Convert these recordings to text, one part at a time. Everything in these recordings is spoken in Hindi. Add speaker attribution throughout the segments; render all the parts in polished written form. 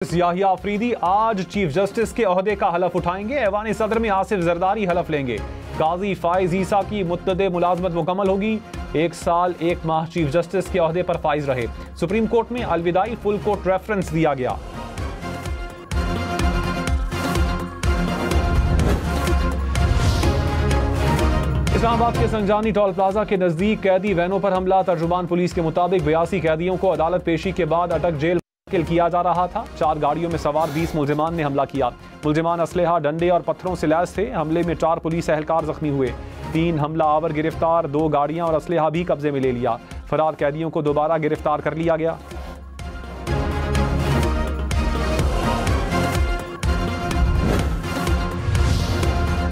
Speaker 1: याहिया अफरीदी आज चीफ जस्टिस के ओहदे का हलफ उठाएंगे। ऐवान सदर में आसिफ जरदारी हलफ लेंगे। काजी फाइज ईसा की मुत्तदे मुलाजमत मुकम्मल होगी। 1 साल 1 माह चीफ जस्टिस के ओहदे पर फाइज रहे। सुप्रीम कोर्ट में अलविदाई फुल कोर्ट रेफरेंस दिया गया। इस्लामाबाद के संजानी टोल प्लाजा के नजदीक कैदी वैनों पर हमला। तर्जुमान पुलिस के मुताबिक 82 कैदियों को अदालत पेशी के बाद अटक जेल किया जा रहा था। 4 गाड़ियों में सवार 20 मुल्जिमान ने हमला किया। मुल्जिमान असलहा, डंडे और पत्थरों से लैस थे। हमले में 4 पुलिस एहलकार जख्मी हुए। 3 हमला आवर गिरफ्तार। 2 गाड़ियां और असलहा भी कब्जे में ले लिया। फरार कैदियों को दोबारा गिरफ्तार कर लिया गया।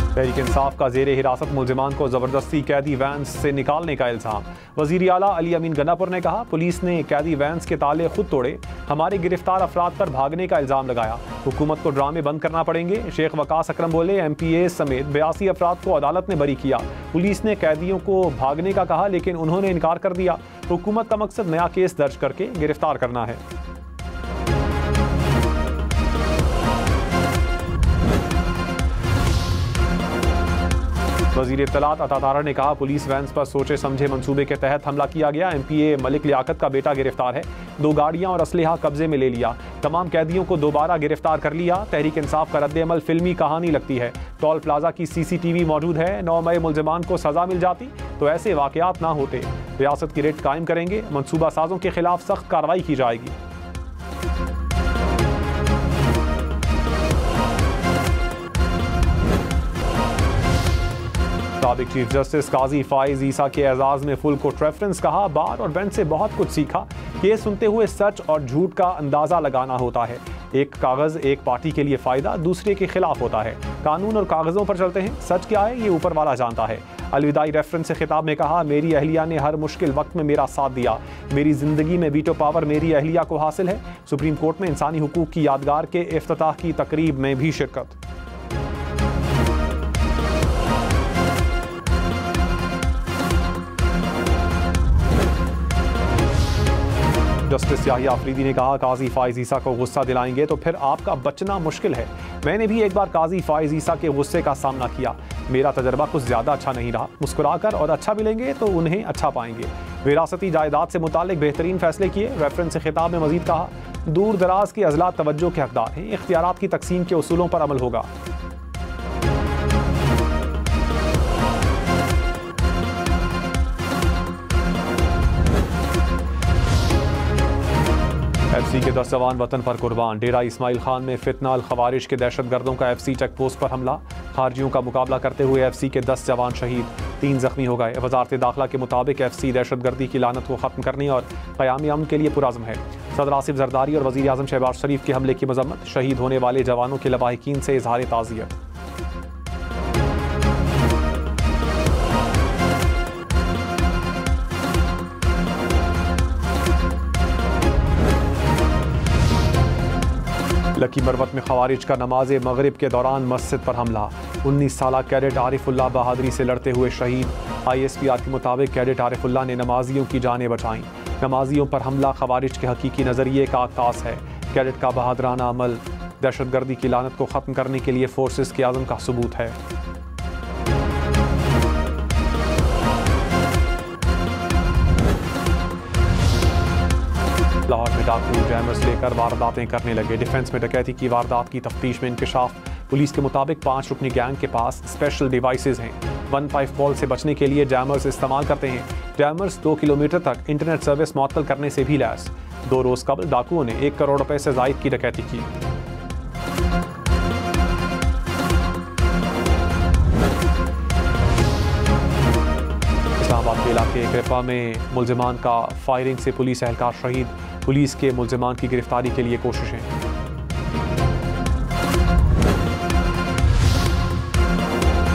Speaker 1: तहरीक इंसाफ का जेर हिरासत मुल्जिमान को जबरदस्ती कैदी वैन्स से निकालने का इल्जाम। वजीर आला अली अमीन गन्नापुर ने कहा, पुलिस ने कैदी वैन्स के ताले खुद तोड़े। हमारे गिरफ्तार अफराद पर भागने का इल्जाम लगाया। हुकूमत को ड्रामे बंद करना पड़ेंगे। शेख वकास अकरम बोले, MPA समेत 82 अफराद को अदालत ने बरी किया। पुलिस ने कैदियों को भागने का कहा लेकिन उन्होंने इनकार कर दिया। हुकूमत का मकसद नया केस दर्ज करके गिरफ्तार करना है। वज़ीर इत्तलात अता तारा ने कहा, पुलिस वैन्स पर सोचे समझे मंसूबे के तहत हमला किया गया। MPA मलिक लियाकत का बेटा गिरफ्तार है। 2 गाड़ियां और असलहा कब्जे में ले लिया। तमाम कैदियों को दोबारा गिरफ्तार कर लिया। तहरीक इंसाफ का रद्द-ए-अमल फिल्मी कहानी लगती है। टोल प्लाजा की CCTV मौजूद है। 9 मई मुल्जिमान को सजा मिल जाती तो ऐसे वाकयात ना होते। रियासत की रेट कायम करेंगे। मनसूबा साजों के खिलाफ सख्त कार्रवाई की जाएगी। साबिक चीफ जस्टिस काजी फाइज ईसा के एजाज में फुल कोर्ट रेफरेंस। कहा, बार और बेंच से बहुत कुछ सीखा। केस सुनते हुए सच और झूठ का अंदाजा लगाना होता है। एक कागज एक पार्टी के लिए फायदा, दूसरे के खिलाफ होता है। कानून और कागजों पर चलते हैं। सच क्या है ये ऊपर वाला जानता है। अलविदाई रेफरेंस से खिताब में कहा, मेरी अहलिया ने हर मुश्किल वक्त में मेरा साथ दिया। मेरी जिंदगी में वीटो पावर मेरी अहलिया को हासिल है। सुप्रीम कोर्ट में इंसानी हुकूक की यादगार के इफ्तिताह की तकरीब में भी शिरकत। जस्टिस याहिया अफरीदी ने कहा, काजी फाइज ईसा को गुस्सा दिलाएंगे तो फिर आपका बचना मुश्किल है। मैंने भी एक बार काजी फाइज ईसा के गुस्से का सामना किया। मेरा तजर्बा कुछ ज़्यादा अच्छा नहीं रहा। मुस्कुराकर और अच्छा मिलेंगे तो उन्हें अच्छा पाएंगे। विरासती जायदाद से मुतालिक बेहतरीन फैसले किए। रेफरेंस से खिताब में मजीद कहा, दूर दराज के अजला तवज्जो के हकदार हैं। इख्तियारात की तकसीम के उसूलों पर अमल होगा। FC के 10 जवान वतन पर कुर्बान। डेरा इस्माइल खान में फितना अल खवारिश के दहशतगर्दों का FC चेक पोस्ट पर हमला। खारजियों का मुकाबला करते हुए FC के 10 जवान शहीद, 3 जख्मी हो गए। वजारत दाखिला के मुताबिक FC दहशतगर्दी की लानत को ख़त्म करने और क़याम अमन के लिए पुरज़्म है। सदर आसिफ जरदारी और वज़ीर आज़म शहबाज शरीफ के हमले की मजम्मत। शहीद होने वाले जवानों के लवाहिकीन से इजहार ताज़ियत। लकी मरवत में खवारिज का नमाज मगरिब के दौरान मस्जिद पर हमला। 19 साला कैडेट आरिफुल्लाह बहादुरी से लड़ते हुए शहीद। ISPR के मुताबिक कैडेट आरिफुल्लाह ने नमाजियों की जानें बचाईं। नमाजियों पर हमला खवारिज के हकीकी नज़रिए का अक्कास है। कैडेट का बहादुराना अमल दहशतगर्दी की लानत को ख़त्म करने के लिए फोर्सेस के आज़म का सबूत है। लाहौर में डाकू जैमर्स लेकर वारदातें करने लगे। डिफेंस में डकैती की वारदात की तफ्तीश में इंकशाफ। पुलिस के मुताबिक 5 रुकनी गैंग के पास स्पेशल डिवाइसेज हैं। 1-5 कॉल से बचने के लिए जैमर्स इस्तेमाल करते हैं। जैमर्स 2 किलोमीटर तक इंटरनेट सर्विस मुअत्तल करने से भी लैस। 2 रोज कबल डाकुओं ने 1 करोड़ रुपए से जायद की डकैती की। इस्लामाबाद के इलाके कृपा में मुल्जिमान का फायरिंग से पुलिस एहलकार शहीद। पुलिस के मुल्जिमान की गिरफ्तारी के लिए कोशिशें।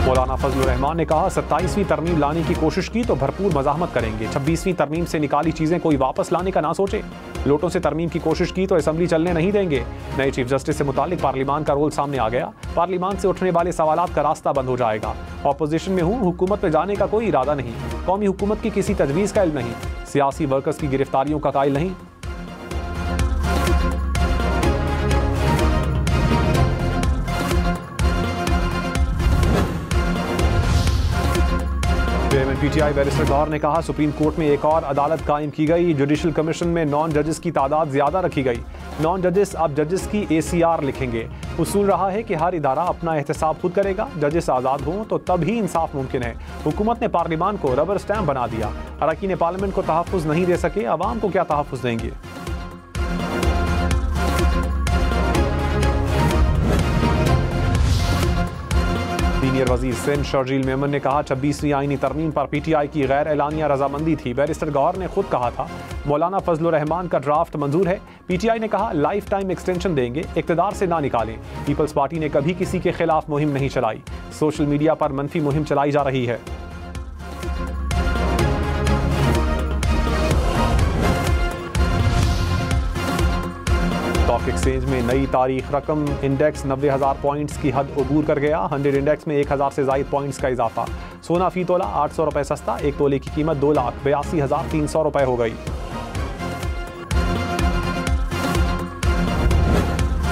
Speaker 1: मौलाना फजलुर रहमान ने कहा, 27वीं तरमीम लाने की कोशिश की तो भरपूर मज़ाहमत करेंगे। 26वीं तरमीम से निकाली चीज़ें कोई वापस लाने का ना सोचे। लोटों से तरमीम की कोशिश की तो असम्बली चलने नहीं देंगे। नए चीफ जस्टिस से मुतालिक पार्लिमान का रोल सामने आ गया। पार्लिमान से उठने वाले सवालात का रास्ता बंद हो जाएगा। ऑपोजिशन में हूँ, हुकूमत में जाने का कोई इरादा नहीं। कौमी हुकूमत की किसी तजवीज़ का इल्म नहीं। सियासी वर्कर्स की गिरफ्तारियों का कायल नहीं। पीटीआई बैरिस्टर गौहर ने कहा, सुप्रीम कोर्ट में एक और अदालत कायम की गई। जुडिशल कमीशन में नॉन जजेस की तादाद ज्यादा रखी गई। नॉन जजेस अब जजेस की ACR लिखेंगे। उसूल रहा है कि हर इदारा अपना एहतसाब खुद करेगा। जजेस आज़ाद हों तो तब ही इंसाफ मुमकिन है। हुकूमत ने पार्लिमान को रबर स्टैम्प बना दिया। अरकान पार्लियामेंट को तहफ़्फ़ुज़ नहीं दे सके, अवाम को क्या तहफ़्फ़ुज़ देंगे। सीनियर वजीर सिंध शर्जील मेमन ने कहा, 26वीं आईनी तरमीम पर PTI की गैर एलानिया रजामंदी थी। बैरिस्टर गौहर ने खुद कहा था मौलाना फजलुर रहमान का ड्राफ्ट मंजूर है। PTI ने कहा लाइफ टाइम एक्सटेंशन देंगे, इक़्तिदार से ना निकालें। पीपल्स पार्टी ने कभी किसी के खिलाफ मुहिम नहीं चलाई। सोशल मीडिया पर मनफी मुहिम चलाई जा रही है। स्टॉक एक्सचेंज में नई तारीख रकम इंडेक्स 90,000 पॉइंट्स की हद अबूर कर गया। 100 इंडेक्स में 1000 से ज़ायद पॉइंट्स का इजाफा। सोना फी तोला 800 रुपये सस्ता। 1 तोले की कीमत 2,82,300 रुपये हो गई।